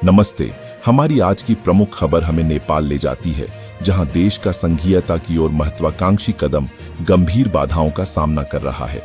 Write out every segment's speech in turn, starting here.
नमस्ते। हमारी आज की प्रमुख खबर हमें नेपाल ले जाती है, जहां देश का संघीयता की ओर महत्वाकांक्षी कदम गंभीर बाधाओं का सामना कर रहा है।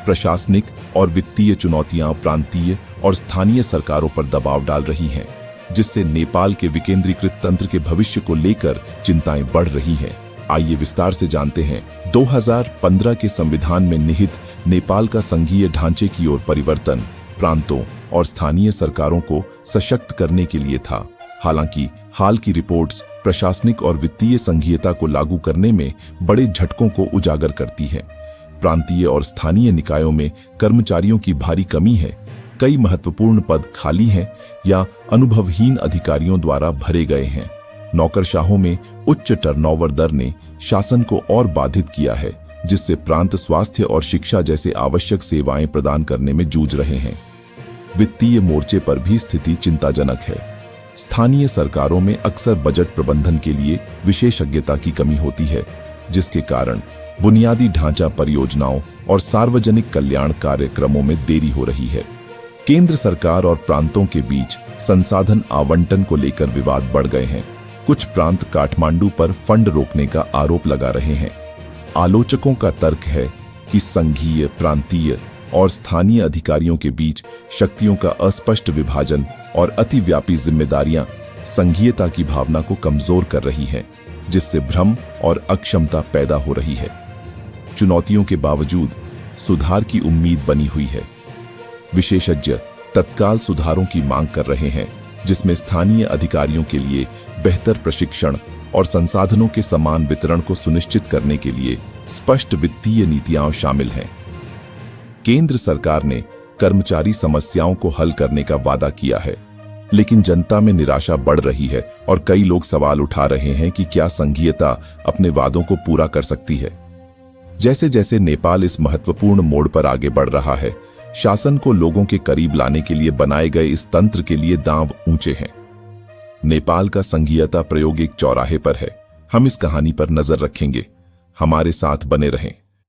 प्रशासनिक और वित्तीय चुनौतियां प्रांतीय और स्थानीय सरकारों पर दबाव डाल रही हैं, जिससे नेपाल के विकेंद्रीकृत तंत्र के भविष्य को लेकर चिंताएं बढ़ रही हैं। आइए विस्तार से जानते हैं। 2015 के संविधान में निहित नेपाल का संघीय ढांचे की ओर परिवर्तन प्रांतों और स्थानीय सरकारों को सशक्त करने के लिए था। हालांकि हाल की रिपोर्ट्स प्रशासनिक और वित्तीय संघीयता को लागू करने में बड़े झटकों को उजागर करती है। प्रांतीय और स्थानीय निकायों में कर्मचारियों की भारी कमी है, कई महत्वपूर्ण पद खाली हैं या अनुभवहीन अधिकारियों द्वारा भरे गए हैं। नौकरशाहों में उच्च टर्नओवर दर ने शासन को और बाधित किया है, जिससे प्रांत स्वास्थ्य और शिक्षा जैसे आवश्यक सेवाएं प्रदान करने में जूझ रहे हैं। वित्तीय मोर्चे पर भी स्थिति चिंताजनक है। स्थानीय सरकारों में अक्सर बजट प्रबंधन के लिए विशेषज्ञता की कमी होती है, जिसके कारण बुनियादी ढांचा परियोजनाओं और सार्वजनिक कल्याण कार्यक्रमों में देरी हो रही है। केंद्र सरकार और प्रांतों के बीच संसाधन आवंटन को लेकर विवाद बढ़ गए हैं। कुछ प्रांत काठमांडू पर फंड रोकने का आरोप लगा रहे हैं। आलोचकों का तर्क है कि संघीय, प्रांतीय और स्थानीय अधिकारियों के बीच शक्तियों का अस्पष्ट विभाजन और अतिव्यापी जिम्मेदारियां संघीयता की भावना को कमजोर कर रही हैं, जिससे भ्रम और अक्षमता पैदा हो रही है। चुनौतियों के बावजूद सुधार की उम्मीद बनी हुई है। विशेषज्ञ तत्काल सुधारों की मांग कर रहे हैं, जिसमें स्थानीय अधिकारियों के लिए बेहतर प्रशिक्षण और संसाधनों के समान वितरण को सुनिश्चित करने के लिए स्पष्ट वित्तीय नीतियां शामिल हैं। केंद्र सरकार ने कर्मचारी समस्याओं को हल करने का वादा किया है, लेकिन जनता में निराशा बढ़ रही है और कई लोग सवाल उठा रहे हैं कि क्या संघीयता अपने वादों को पूरा कर सकती है। जैसे जैसे नेपाल इस महत्वपूर्ण मोड़ पर आगे बढ़ रहा है, शासन को लोगों के करीब लाने के लिए बनाए गए इस तंत्र के लिए दांव ऊंचे हैं। नेपाल का संघीयता प्रयोग एक चौराहे पर है। हम इस कहानी पर नजर रखेंगे। हमारे साथ बने रहें।